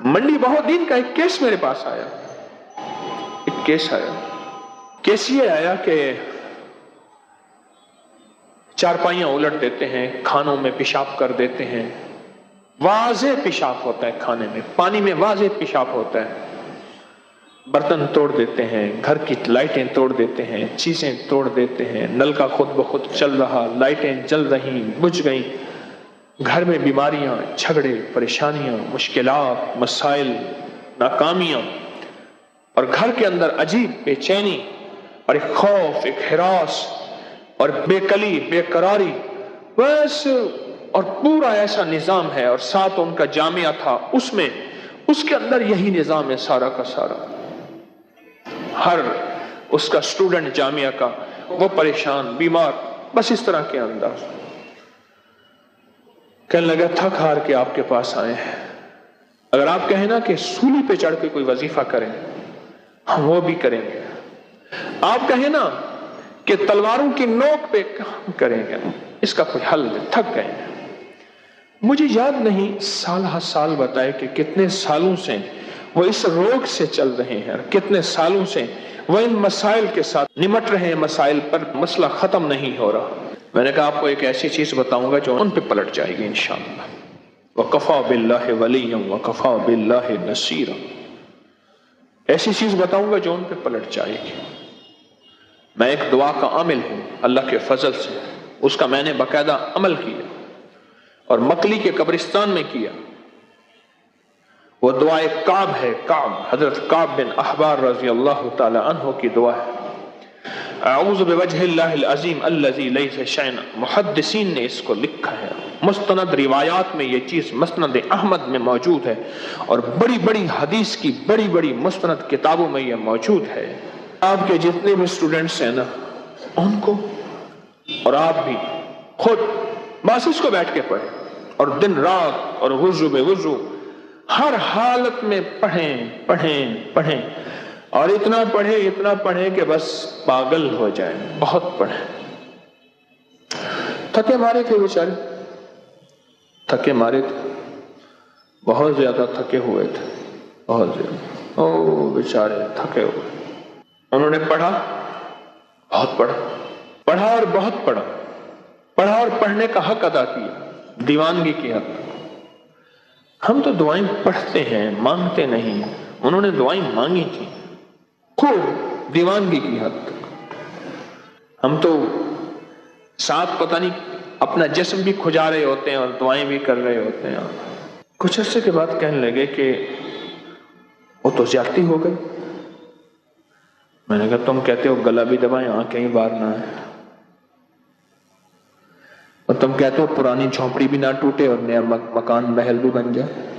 मंडी बहुत दिन का एक केस मेरे पास आया, एक केस आया। केस ये आया कि चारपाइयां उलट देते हैं, खानों में पेशाब कर देते हैं, वाज़े पेशाब होता है खाने में, पानी में वाज़े पेशाब होता है, बर्तन तोड़ देते हैं, घर की लाइटें तोड़ देते हैं, चीजें तोड़ देते हैं, नल का खुद ब खुद चल रहा, लाइटें जल रही, बुझ गई, घर में बीमारियां, झगड़े, परेशानियां, मुश्किलात, मसाइल, नाकामियां, और घर के अंदर अजीब बेचैनी और एक खौफ, एक हिरास और बेकली, बेकरारी, बस। और पूरा ऐसा निजाम है, और साथ उनका जामिया था, उसमें उसके अंदर यही निजाम है सारा का सारा। हर उसका स्टूडेंट जामिया का वो परेशान, बीमार, बस इस तरह के अंदाज। कहने लगा थक हार के आपके पास आए हैं, अगर आप कहें ना कि सूली पे चढ़ के कोई वजीफा करें, हम वो भी करेंगे। आप कहें ना कि तलवारों की नोक पे काम करेंगे, इसका कोई हल नहीं, थक गए हैं। मुझे याद नहीं साल हर साल बताए कि कितने सालों से वो इस रोग से चल रहे हैं, और कितने सालों से वो इन मसाइल के साथ निमट रहे हैं, मसाइल पर मसला खत्म नहीं हो रहा। मैंने कहा आपको एक ऐसी चीज बताऊंगा जो उन पे पलट जाएगी इंशाअल्लाह। वकफा बिल्लाहि वलिय्यन वकफा बिल्लाहि नसीरा, ऐसी चीज बताऊंगा जो उन पे पलट जाएगी। मैं एक दुआ का आमिल हूं अल्लाह के फजल से, उसका मैंने बाकायदा अमल किया और मकली के कब्रिस्तान में किया। वो दुआ एक काब है, काब, हजरत काब बिन अहबार रजी अल्लाह ताला अन्हु की दुआ है। अऊज़ु बिवजहिल्लाहिल अज़ीम अल्लज़ी लैसा शैन। मुहद्दिसीन ने इसको लिखा है, मुस्तनद रिवायात में ये चीज मसनद अहमद में मौजूद है, और बड़ी बड़ी हदीस की बड़ी बड़ी मुस्तनद किताबों में ये मौजूद है। आपके जितने भी स्टूडेंट्स हैं ना, उनको और आप भी खुद बस इसको बैठ के पढ़ें, और दिन रात और वुज़ू बेवुज़ू हर हालत में पढ़ें पढ़ें पढ़ें, और इतना पढ़ें कि बस पागल हो जाए। बहुत पढ़ें। थके मारे थे बेचारे, थके मारे थे, बहुत ज्यादा थके हुए थे, बहुत ज्यादा। ओ बेचारे थके हुए। उन्होंने पढ़ा, बहुत पढ़ा, पढ़ा और बहुत पढ़ा, पढ़ा और पढ़ने का हक अदा किया, दीवानगी की हक। हम तो दुआएं पढ़ते हैं, मांगते नहीं। उन्होंने दुआएं मांगी थी खूब, दीवानगी की हद तक। हम तो साथ पता नहीं अपना जिस्म भी खुजा रहे होते हैं और दुआएं भी कर रहे होते हैं। कुछ अर्से के बाद कहने लगे कि वो तो ज्यादती हो गई। मैंने कहा तुम कहते हो गला भी दबाएं, आंखें ही बाहर ना आए, और तुम कहते हो पुरानी झोंपड़ी भी ना टूटे और नया मकान महल भी बन जाए।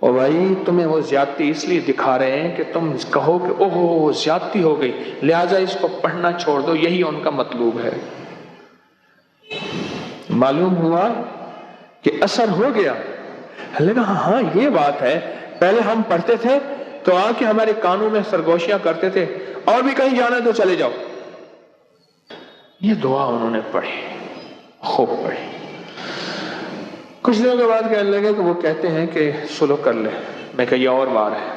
और भाई तुम्हें वो ज्यादती इसलिए दिखा रहे हैं कि तुम कहो कि ओहो ज्यादती हो गई, लिहाजा इसको पढ़ना छोड़ दो, यही उनका मतलूब है। मालूम हुआ कि असर हो गया। लगा हाँ ये बात है, पहले हम पढ़ते थे तो आके हमारे कानों में सरगोशियां करते थे, और भी कहीं जाना तो चले जाओ। ये दुआ उन्होंने पढ़ी, खूब पढ़ी। कुछ दिनों के बाद कहने लगे कि वो कहते हैं कि सुलह कर ले। मैं कहा ये और बार है,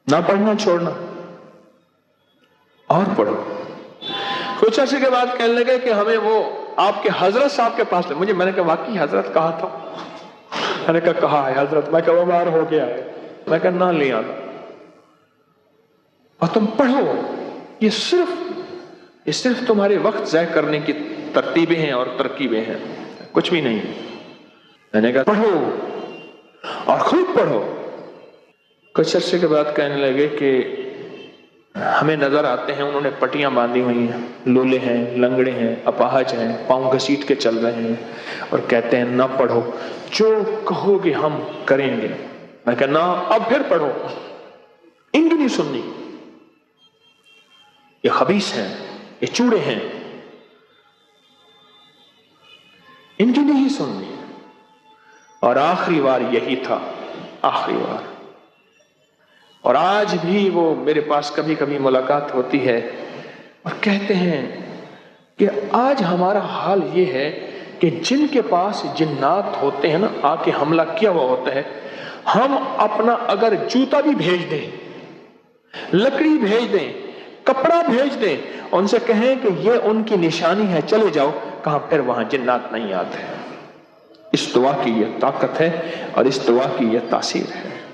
ना पढ़ना छोड़ना, और पढ़ो। कुछ अर्से के बाद कहने लगे कि हमें वो आपके हजरत साहब के पास ले। मैंने कहा वाकई हजरत कहा था? मैंने कहा कहा है हजरत। मैं कहा वो बार हो गया है। मैं कहा ना ले आना और तुम पढ़ो। ये सिर्फ तुम्हारे वक्त ज़ाय करने की तरतीबें हैं और तरकीबें हैं, कुछ भी नहीं। मैंने कहा पढ़ो और खूब पढ़ो। कुछ अर्से के बाद कहने लगे कि हमें नजर आते हैं उन्होंने पट्टियां बांधी हुई हैं, लूले हैं, लंगड़े हैं, अपाहज हैं, पांव घसीट के चल रहे हैं, और कहते हैं ना पढ़ो, जो कहोगे हम करेंगे। मैं कहा ना अब फिर पढ़ो, इनकी नहीं सुननी, ये खबीस हैं, ये चूड़े हैं, इनकी नहीं सुननी। और आखिरी बार यही था, आखिरी बार। और आज भी वो मेरे पास कभी कभी मुलाकात होती है और कहते हैं कि आज हमारा हाल ये है کہ جن کے پاس جنات ہوتے ہیں نا، آ کے حملہ کیا ہوا ہوتا ہے، ہم اپنا اگر جوتا بھی بھیج دیں، لکڑی بھیج دیں، کپڑا بھیج دیں، ان سے کہیں کہ یہ ان کی نشانی ہے، چلے جاؤ، کہاں پھر وہاں جنات نہیں آتے۔ اس دعا کی یہ طاقت ہے اور اس دعا کی یہ تاثیر ہے۔